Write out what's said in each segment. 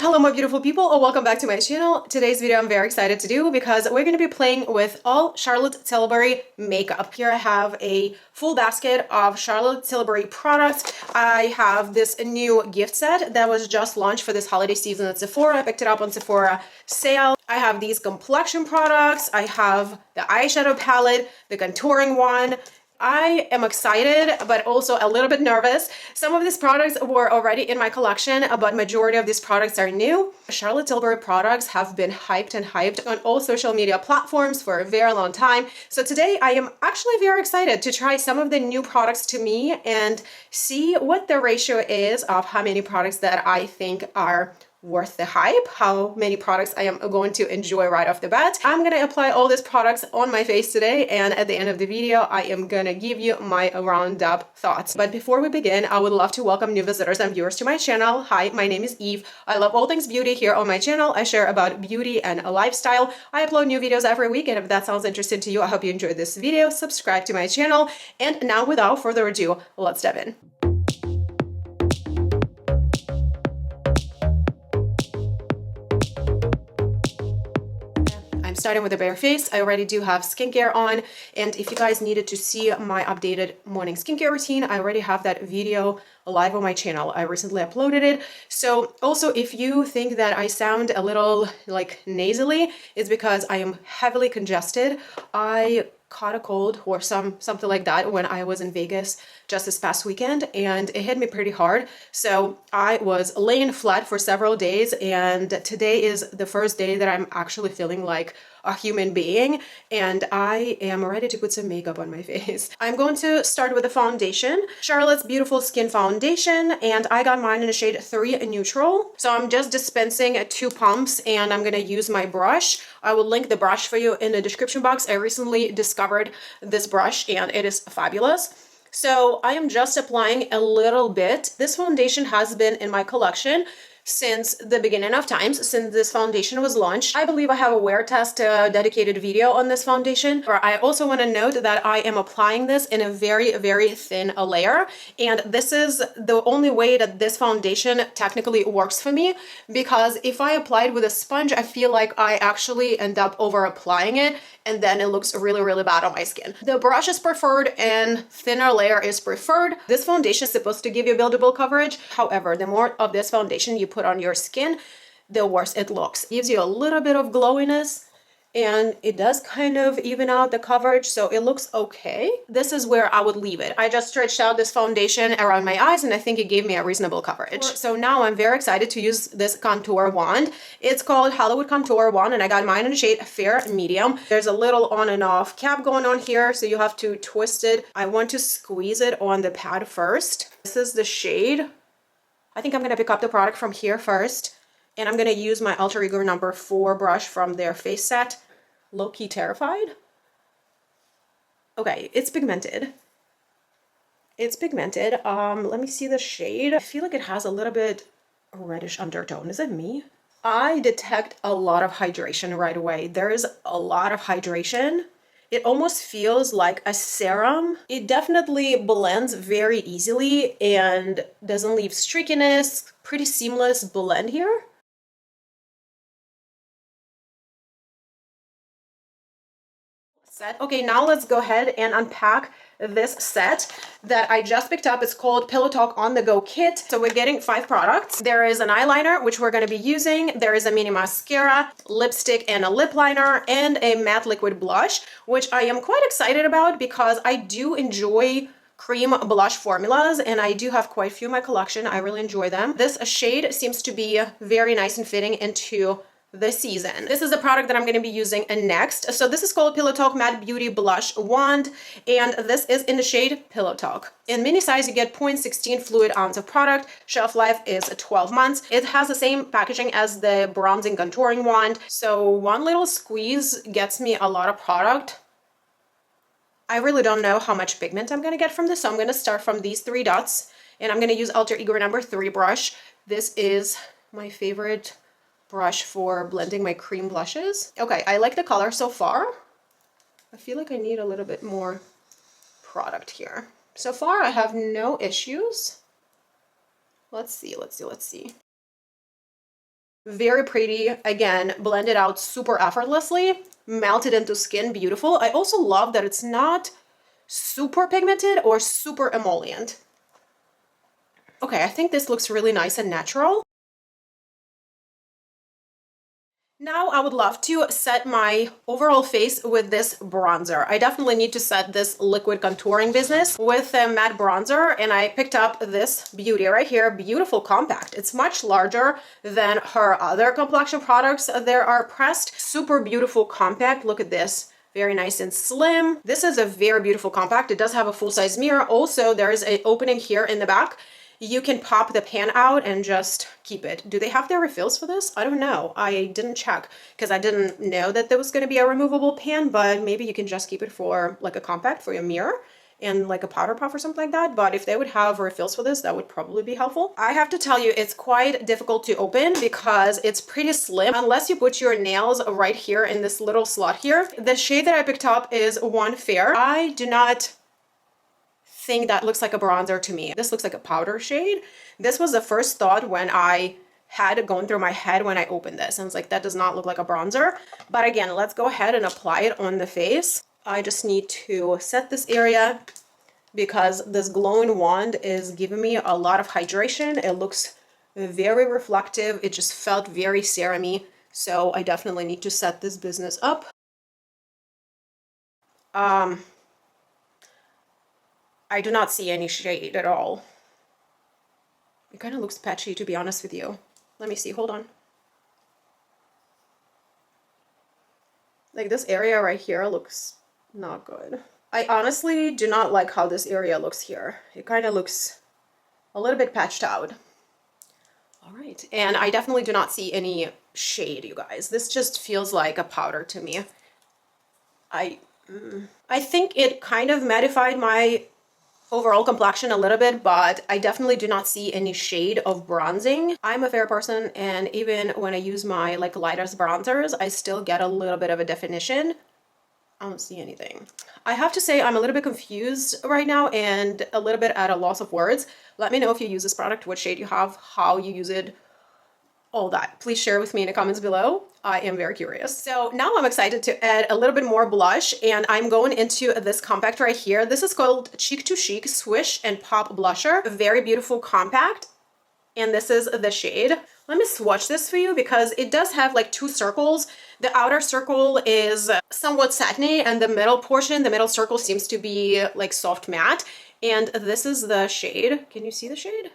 Hello my beautiful people, welcome back to my channel. Today's video I'm very excited to do because we're going to be playing with all Charlotte Tilbury makeup. Here I have a full basket of Charlotte Tilbury products. I have this new gift set that was just launched for this holiday season at Sephora. I picked it up on Sephora sale. I have these complexion products. I have the eyeshadow palette, the contouring one. I am excited, but also a little bit nervous. Some of these products were already in my collection, but majority of these products are new. Charlotte Tilbury products have been hyped on all social media platforms for a very long time. So today I am actually very excited to try some of the new products to me and see what the ratio is of how many products that I think are worth the hype, how many products I am going to enjoy right off the bat. I'm gonna apply all these products on my face today, and at the end of the video I am gonna give you my roundup thoughts. But before we begin, I would love to welcome new visitors and viewers to my channel. Hi, my name is Eve. I love all things beauty. Here on my channel I share about beauty and lifestyle. I upload new videos every week, and if that sounds interesting to you, I hope you enjoyed this video. Subscribe to my channel, and now without further ado, let's dive in. I'm starting with a bare face. I already do have skincare on, and if you guys needed to see my updated morning skincare routine, I already have that video live on my channel. I recently uploaded it. So also, if you think that I sound a little like nasally, it's because I am heavily congested. I caught a cold or something like that when I was in Vegas just this past weekend, and it hit me pretty hard. So I was laying flat for several days, and today is the first day that I'm actually feeling like a human being, and I am ready to put some makeup on my face. I'm going to start with the foundation, Charlotte's Beautiful Skin Foundation, and I got mine in the shade 3 Neutral. So I'm just dispensing 2 pumps, and I'm gonna use my brush. I will link the brush for you in the description box. I recently discovered this brush and it is fabulous. So I am just applying a little bit. This foundation has been in my collection since the beginning of times, since this foundation was launched. I believe I have a wear test dedicated video on this foundation. I also want to note that I am applying this in a very, very thin layer, and this is the only way that this foundation technically works for me, because if I apply it with a sponge, I feel like I actually end up over applying it, and then it looks really, really bad on my skin. The brush is preferred and thinner layer is preferred. This foundation is supposed to give you buildable coverage. However, the more of this foundation you put on your skin, the worse it looks. It gives you a little bit of glowiness, and it does kind of even out the coverage, so it looks okay. This is where I would leave it. I just stretched out this foundation around my eyes, and I think it gave me a reasonable coverage. So now I'm very excited to use this contour wand. It's called Hollywood Contour Wand, and I got mine in the shade Fair Medium. There's a little on and off cap going on here, so you have to twist it. I want to squeeze it on the pad first. This is the shade. I think I'm gonna pick up the product from here first, and I'm gonna use my Alter Ego number 4 brush from their face set, Low Key Terrified. Okay, it's pigmented. It's pigmented. Let me see the shade. I feel like it has a little bit reddish undertone. Is it me? I detect a lot of hydration right away. There is a lot of hydration. It almost feels like a serum. It definitely blends very easily and doesn't leave streakiness. Pretty seamless blend here. Okay, now let's go ahead and unpack this set that I just picked up. It's called Pillow Talk On The Go Kit. So we're getting 5 products. There is an eyeliner, which we're going to be using. There is a mini mascara, lipstick, and a lip liner, and a matte liquid blush, which I am quite excited about because I do enjoy cream blush formulas, and I do have quite a few in my collection. I really enjoy them. This shade seems to be very nice and fitting into the season. This is the product that I'm going to be using next. So this is called Pillow Talk Matte Beauty Blush Wand, and this is in the shade Pillow Talk. In mini size, you get 0.16 fluid ounce of product. Shelf life is 12 months. It has the same packaging as the bronzing contouring wand. So one little squeeze gets me a lot of product. I really don't know how much pigment I'm going to get from this, so I'm going to start from these 3 dots, and I'm going to use Alter Ego number 3 brush. This is my favorite brush for blending my cream blushes. Okay, I like the color so far. I feel like I need a little bit more product here. So far, I have no issues. Let's see. Very pretty. Again, blended out super effortlessly, melted into skin, beautiful. I also love that it's not super pigmented or super emollient. Okay, I think this looks really nice and natural. Now I would love to set my overall face with this bronzer. I definitely need to set this liquid contouring business with a matte bronzer, and I picked up this beauty right here, beautiful compact. It's much larger than her other complexion products. There are pressed, super beautiful compact. Look at this. Very nice and slim. This is a very beautiful compact. It does have a full-size mirror. Also, there's an opening here in the back. You can pop the pan out and just keep it. Do they have their refills for this? I don't know. I didn't check because I didn't know that there was going to be a removable pan, but maybe you can just keep it for like a compact for your mirror and like a powder puff or something like that. But if they would have refills for this, that would probably be helpful. I have to tell you, it's quite difficult to open because it's pretty slim unless you put your nails right here in this little slot here. The shade that I picked up is One Fair. I do not think that looks like a bronzer to me. This looks like a powder shade. This was the first thought when I had it going through my head when I opened this. I was like, that does not look like a bronzer. But again, let's go ahead and apply it on the face. I just need to set this area because this glowing wand is giving me a lot of hydration. It looks very reflective. It just felt very serum-y. So I definitely need to set this business up. I do not see any shade at all. It kind of looks patchy, to be honest with you. Let me see, hold on. Like this area right here looks not good. I honestly do not like how this area looks here. It kind of looks a little bit patched out. All right, and I definitely do not see any shade, you guys. This just feels like a powder to me. I think it kind of mattified my overall complexion a little bit, but I definitely do not see any shade of bronzing. I'm a fair person, and even when I use my like lightest bronzers, I still get a little bit of a definition. I don't see anything. I have to say I'm a little bit confused right now and a little bit at a loss of words. Let me know if you use this product, what shade you have, how you use it, all that. Please share with me in the comments below. I am very curious. So now I'm excited to add a little bit more blush, and I'm going into this compact right here. This is called Cheek to Chic Swish and Pop Blusher. A very beautiful compact, and this is the shade. Let me swatch this for you because it does have like two circles. The outer circle is somewhat satiny, and the middle portion, the middle circle seems to be like soft matte. And this is the shade. Can you see the shade?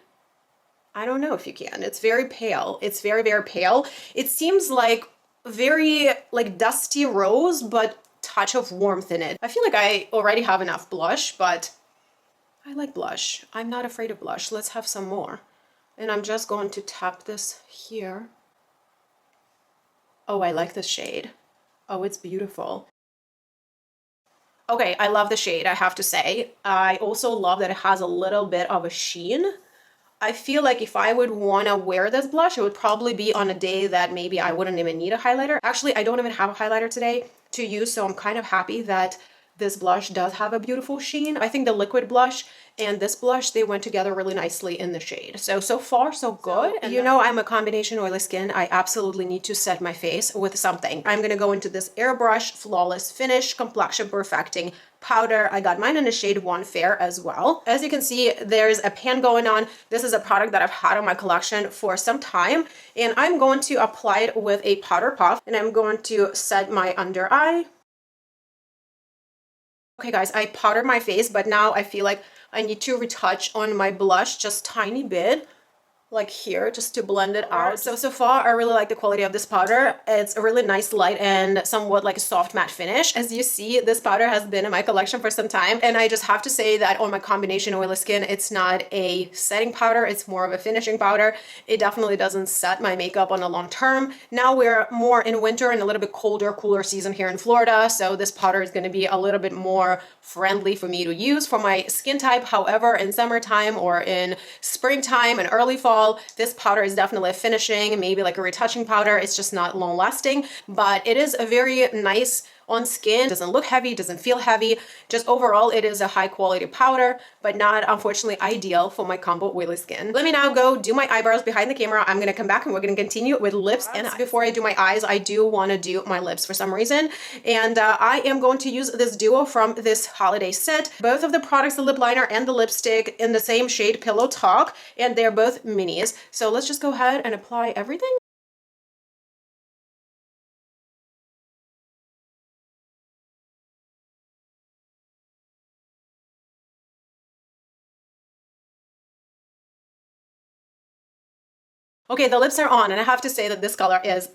I don't know if you can. It's very pale. It's very, very pale. It seems like very like dusty rose, but touch of warmth in it. I feel like I already have enough blush, but I like blush. I'm not afraid of blush. Let's have some more. And I'm just going to tap this here. Oh, I like this shade. Oh, it's beautiful. Okay, I love the shade, I have to say. I also love that it has a little bit of a sheen. I feel like if I would want to wear this blush, it would probably be on a day that maybe I wouldn't even need a highlighter. Actually, I don't even have a highlighter today to use, so I'm kind of happy that this blush does have a beautiful sheen. I think the liquid blush and this blush, they went together really nicely in the shade. So far, so good. And you know, I'm a combination oily skin. I absolutely need to set my face with something. I'm going to go into this Airbrush Flawless Finish Complexion Perfecting Powder. I got mine in the shade One Fair as well. As you can see, there's a pan going on. This is a product that I've had on my collection for some time, and I'm going to apply it with a powder puff, and I'm going to set my under eye. Okay guys, I powdered my face, but now I feel like I need to retouch on my blush just tiny bit, like here, just to blend it out. So far, I really like the quality of this powder. It's a really nice light and somewhat like a soft matte finish. As you see, this powder has been in my collection for some time, and I just have to say that on my combination oily skin, it's not a setting powder, it's more of a finishing powder. It definitely doesn't set my makeup on a long term. Now we're more in winter and a little bit colder, cooler season here in Florida, so this powder is going to be a little bit more friendly for me to use for my skin type. However, in summertime or in springtime and early fall, this powder is definitely a finishing, maybe like a retouching powder. It's just not long lasting, but it is a very nice on skin. It doesn't look heavy, doesn't feel heavy. Just overall, it is a high quality powder, but not unfortunately ideal for my combo oily skin. Let me now go do my eyebrows behind the camera. I'm gonna come back and we're gonna continue with lips and eyes. Before I do my eyes, I do want to do my lips for some reason. And I am going to use this duo from this holiday set. Both of the products, the lip liner and the lipstick, in the same shade Pillow Talk, and they're both minis. So let's just go ahead and apply everything. Okay, the lips are on, and I have to say that this color is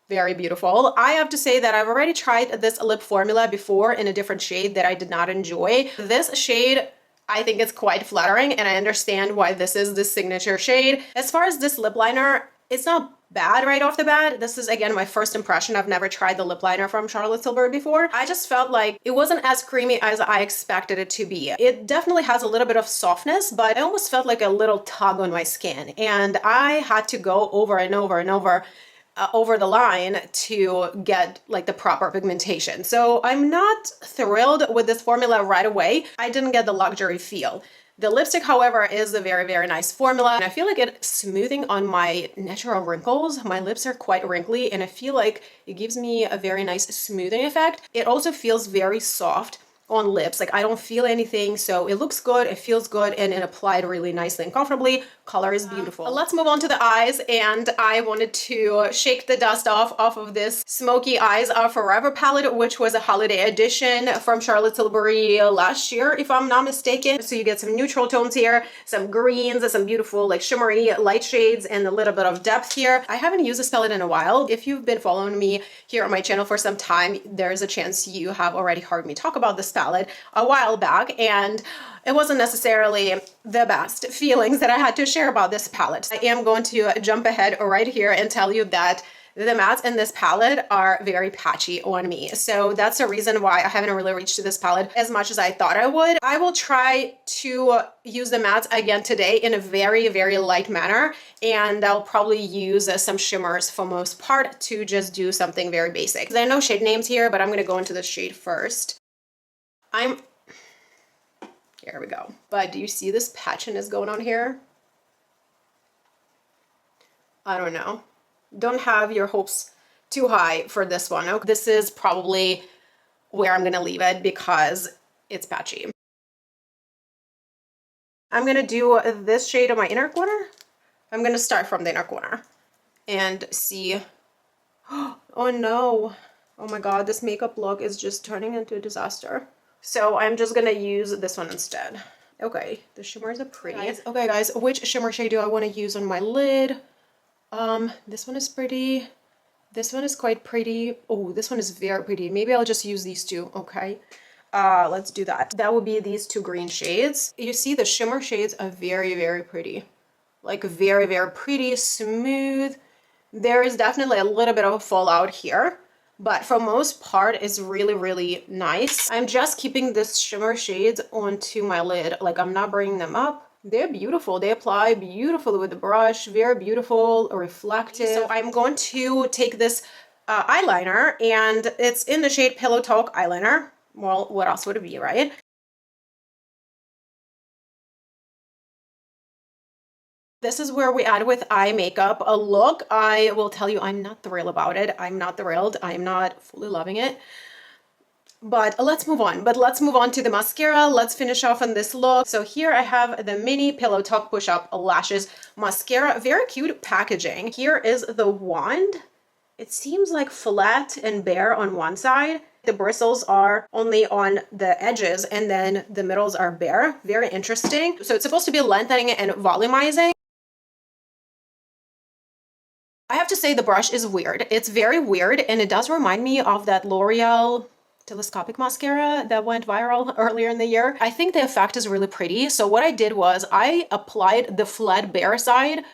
very beautiful. I have to say that I've already tried this lip formula before in a different shade that I did not enjoy. This shade, I think it's quite flattering, and I understand why this is the signature shade. As far as this lip liner, it's not bad right off the bat. This is, again, my first impression. I've never tried the lip liner from Charlotte Tilbury before. I just felt like it wasn't as creamy as I expected it to be. It definitely has a little bit of softness, but I almost felt like a little tug on my skin. And I had to go over and over and over the line to get like the proper pigmentation. So I'm not thrilled with this formula right away. I didn't get the luxury feel. The lipstick, however, is a very, very nice formula. And I feel like it's smoothing on my natural wrinkles. My lips are quite wrinkly, and I feel like it gives me a very nice smoothing effect. It also feels very soft on lips. Like I don't feel anything, so it looks good, it feels good, and it applied really nicely and comfortably. Color is beautiful. Let's move on to the eyes, and I wanted to shake the dust off of this Smoky Eyes Forever palette, which was a holiday edition from Charlotte Tilbury last year, if I'm not mistaken. So you get some neutral tones here, some greens, some beautiful like shimmery light shades, and a little bit of depth here. I haven't used this palette in a while. If you've been following me here on my channel for some time, there's a chance you have already heard me talk about this palette a while back, and it wasn't necessarily the best feelings that I had to share about this palette. I am going to jump ahead right here and tell you that the mattes in this palette are very patchy on me. So that's the reason why I haven't really reached to this palette as much as I thought I would. I will try to use the mattes again today in a very, very light manner. And I'll probably use some shimmers for most part to just do something very basic. There are no shade names here, but I'm going to go into the shade first. Here we go. But do you see this patchiness going on here? I don't know. Don't have your hopes too high for this one. Okay, this is probably where I'm going to leave it because it's patchy. I'm going to do this shade on my inner corner. I'm going to start from the inner corner and see. Oh no. Oh my god, this makeup look is just turning into a disaster. So I'm just gonna use this one instead. Okay, the shimmers are pretty. Okay guys, which shimmer shade do I want to use on my lid? This one is pretty. This one is quite pretty. Oh, this one is very pretty. Maybe I'll just use these two, okay? Let's do that. That would be these two green shades. You see the shimmer shades are very, very pretty. Like very, very pretty, smooth. There is definitely a little bit of a fallout here, but for most part it's really, really nice. I'm just keeping this shimmer shades onto my lid. Like I'm not bringing them up. They're beautiful. They apply beautifully with the brush. Very beautiful, reflective. So I'm going to take this eyeliner, and it's in the shade Pillow Talk eyeliner. Well, what else would it be, right? This is where we add with eye makeup a look. I will tell you, I'm not thrilled about it. I'm not thrilled. I'm not fully loving it. But let's move on. Let's move on to the mascara. Let's finish off on this look. So here I have the mini Pillow Talk Push Up Lashes Mascara. Very cute packaging. Here is the wand. It seems like flat and bare on one side. The bristles are only on the edges, and then the middles are bare. Very interesting. So it's supposed to be lengthening and volumizing. I have to say the brush is weird. It's very weird, and it does remind me of that L'Oreal telescopic mascara that went viral earlier in the year. I think the effect is really pretty. So what I did was I applied the flat bare side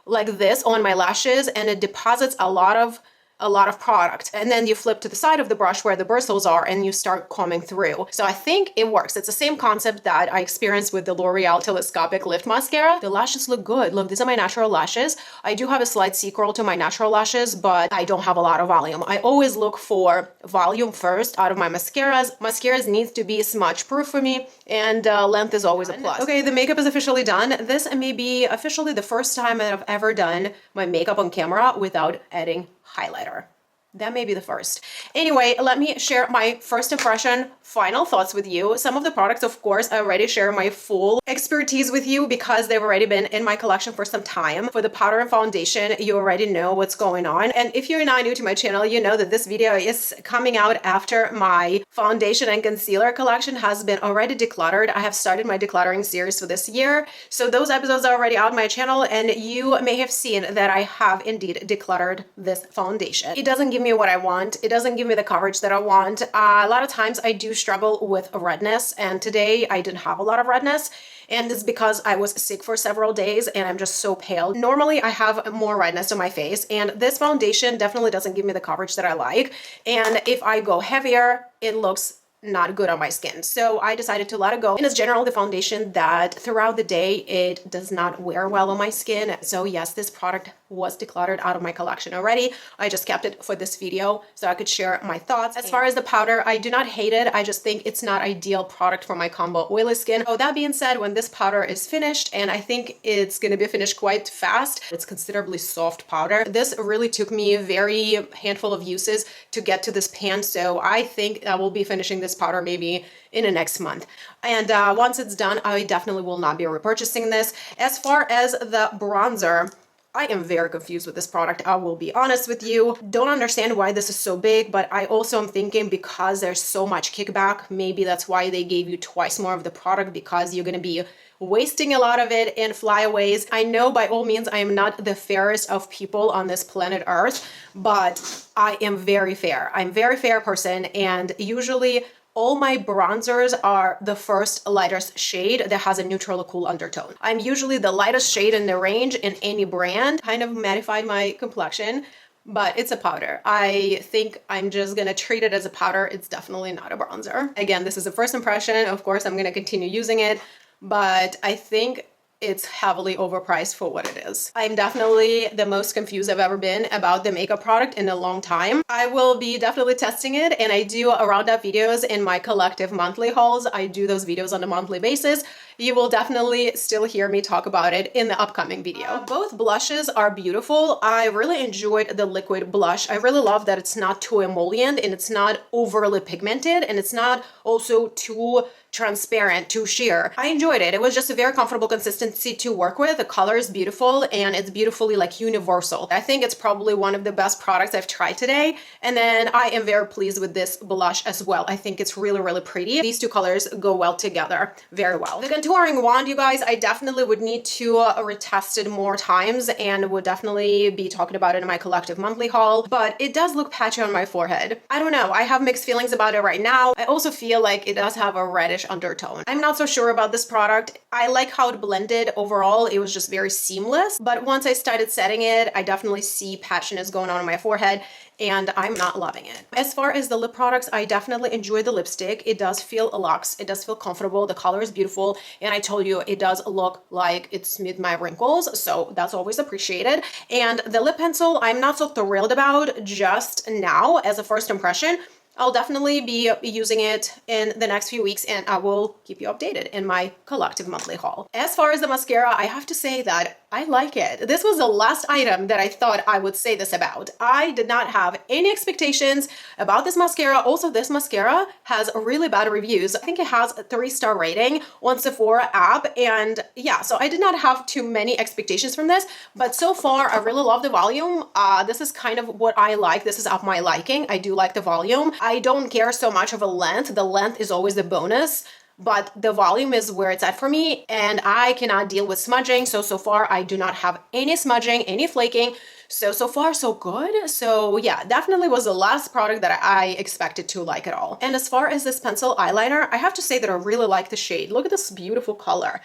like this on my lashes, and it deposits a lot of a lot of product. And then you flip to the side of the brush where the bristles are and you start combing through. So I think it works. It's the same concept that I experienced with the L'Oreal Telescopic Lift Mascara. The lashes look good. Look, these are my natural lashes. I do have a slight C-curl to my natural lashes, but I don't have a lot of volume. I always look for volume first out of my mascaras. Mascaras needs to be smudge proof for me, and length is always a plus. Okay, the makeup is officially done. This may be officially the first time that I've ever done my makeup on camera without adding highlighter. That may be the first. Anyway, let me share my first impression, final thoughts with you. Some of the products, of course, I already share my full expertise with you because they've already been in my collection for some time. For the powder and foundation, you already know what's going on. And if you're not new to my channel, you know that this video is coming out after my foundation and concealer collection has been already decluttered. I have started my decluttering series for this year. So those episodes are already on my channel, and you may have seen that I have indeed decluttered this foundation. It doesn't give me what I want. It doesn't give me the coverage that I want. A lot of times I do struggle with redness, and today I didn't have a lot of redness, and it's because I was sick for several days and I'm just so pale. Normally I have more redness on my face, and this foundation definitely doesn't give me the coverage that I like, and if I go heavier, it looks not good on my skin. So I decided to let it go. And it's generally the foundation that throughout the day, it does not wear well on my skin. So yes, this product was decluttered out of my collection already. I just kept it for this video so I could share my thoughts. As far as the powder, I do not hate it. I just think it's not ideal product for my combo oily skin. So that being said, when this powder is finished, and I think it's going to be finished quite fast, it's considerably soft powder. This really took me a very handful of uses to get to this pan. So I think I will be finishing this powder maybe in the next month. And once it's done, I definitely will not be repurchasing this. As far as the bronzer, I am very confused with this product. I will be honest with you. Don't understand why this is so big, but I also am thinking because there's so much kickback, maybe that's why they gave you twice more of the product, because you're going to be wasting a lot of it in flyaways. I know by all means I am not the fairest of people on this planet Earth, but I am very fair. I'm a very fair person, and usually all my bronzers are the first lightest shade that has a neutral or cool undertone. I'm usually the lightest shade in the range in any brand. Kind of mattified my complexion, but it's a powder. I think I'm just gonna treat it as a powder. It's definitely not a bronzer. Again, this is a first impression. Of course, I'm gonna continue using it, but I think it's heavily overpriced for what it is. I'm definitely the most confused I've ever been about the makeup product in a long time. I will be definitely testing it, and I do roundup videos in my collective monthly hauls. I do those videos on a monthly basis. You will definitely still hear me talk about it in the upcoming video. Both blushes are beautiful. I really enjoyed the liquid blush. I really love that it's not too emollient and it's not overly pigmented, and it's not also too transparent, too sheer. I enjoyed it. It was just a very comfortable consistency to work with. The color is beautiful, and it's beautifully like universal. I think it's probably one of the best products I've tried today. And then I am very pleased with this blush as well. I think it's really, really pretty. These two colors go well together very well. The contouring wand, you guys, I definitely would need to retest it more times, and would definitely be talking about it in my collective monthly haul, but it does look patchy on my forehead. I don't know. I have mixed feelings about it right now. I also feel like it does have a reddish undertone. I'm not so sure about this product. I like how it blended overall. It was just very seamless, but once I started setting it, I definitely see patchiness going on my forehead, and I'm not loving it. As far as the lip products, I definitely enjoy the lipstick. It does feel luxe. It does feel comfortable. The color is beautiful, and I told you it does look like it smoothed my wrinkles, so that's always appreciated. And the lip pencil, I'm not so thrilled about just now as a first impression. I'll definitely be using it in the next few weeks, and I will keep you updated in my collective monthly haul. As far as the mascara, I have to say that I like it. This was the last item that I thought I would say this about. I did not have any expectations about this mascara. Also, this mascara has really bad reviews. I think it has a 3-star rating on Sephora app, and yeah, so I did not have too many expectations from this, but so far I really love the volume. This is kind of what I like. This is up my liking. I do like the volume. I don't care so much of a length. The length is always the bonus, but the volume is where it's at for me, and I cannot deal with smudging. So far I do not have any smudging, any flaking. So far so good. So yeah, definitely was the last product that I expected to like at all. And as far as this pencil eyeliner, I have to say that I really like the shade. Look at this beautiful color.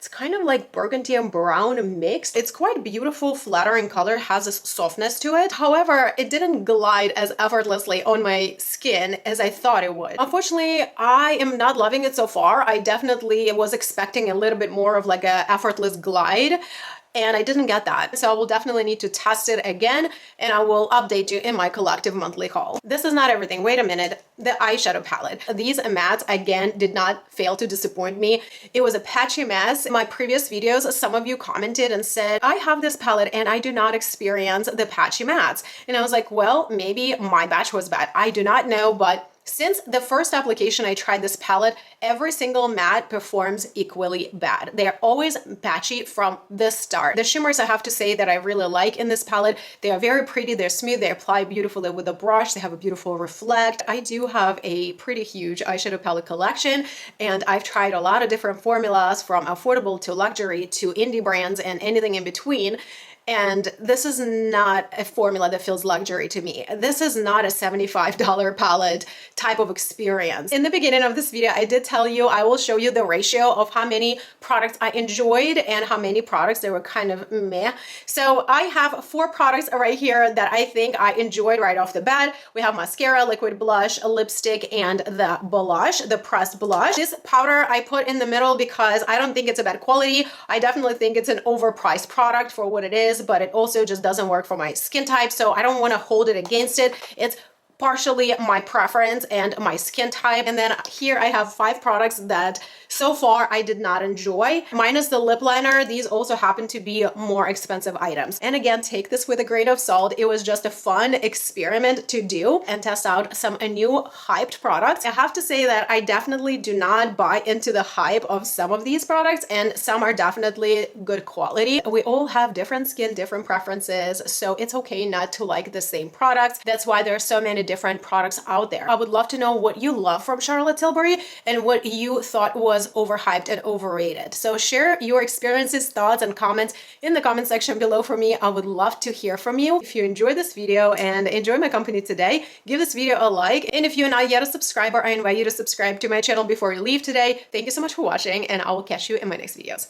It's kind of like burgundy and brown mixed. It's quite beautiful, flattering color, has a softness to it. However, it didn't glide as effortlessly on my skin as I thought it would. Unfortunately, I am not loving it so far. I definitely was expecting a little bit more of like a effortless glide, and I didn't get that. So I will definitely need to test it again, and I will update you in my collective monthly haul. This is not everything. Wait a minute. The eyeshadow palette. These mattes, again, did not fail to disappoint me. It was a patchy mess. In my previous videos, some of you commented and said, I have this palette and I do not experience the patchy mattes. And I was like, well, maybe my batch was bad. I do not know, but since the first application I tried this palette, every single matte performs equally bad. They are always patchy from the start. The shimmers, I have to say, that I really like in this palette, they are very pretty, they're smooth, they apply beautifully with a brush, they have a beautiful reflect. I do have a pretty huge eyeshadow palette collection, and I've tried a lot of different formulas from affordable to luxury to indie brands and anything in between. And this is not a formula that feels luxury to me. This is not a $75 palette type of experience. In the beginning of this video, I did tell you I will show you the ratio of how many products I enjoyed and how many products that were kind of meh. So I have 4 products right here that I think I enjoyed right off the bat. We have mascara, liquid blush, a lipstick, and the blush, the pressed blush. This powder I put in the middle because I don't think it's a bad quality. I definitely think it's an overpriced product for what it is, but it also just doesn't work for my skin type, so I don't want to hold it against it. It's partially my preference and my skin type. And then here I have 5 products that so far I did not enjoy, minus the lip liner. These also happen to be more expensive items. And again, take this with a grain of salt. It was just a fun experiment to do and test out some new hyped products. I have to say that I definitely do not buy into the hype of some of these products, and some are definitely good quality. We all have different skin, different preferences, so it's okay not to like the same products. That's why there are so many different products out there. I would love to know what you love from Charlotte Tilbury and what you thought was overhyped and overrated. So share your experiences, thoughts, and comments in the comment section below for me. I would love to hear from you. If you enjoyed this video and enjoy my company today, give this video a like. And if you're not yet a subscriber, I invite you to subscribe to my channel before you leave today. Thank you so much for watching, and I will catch you in my next videos.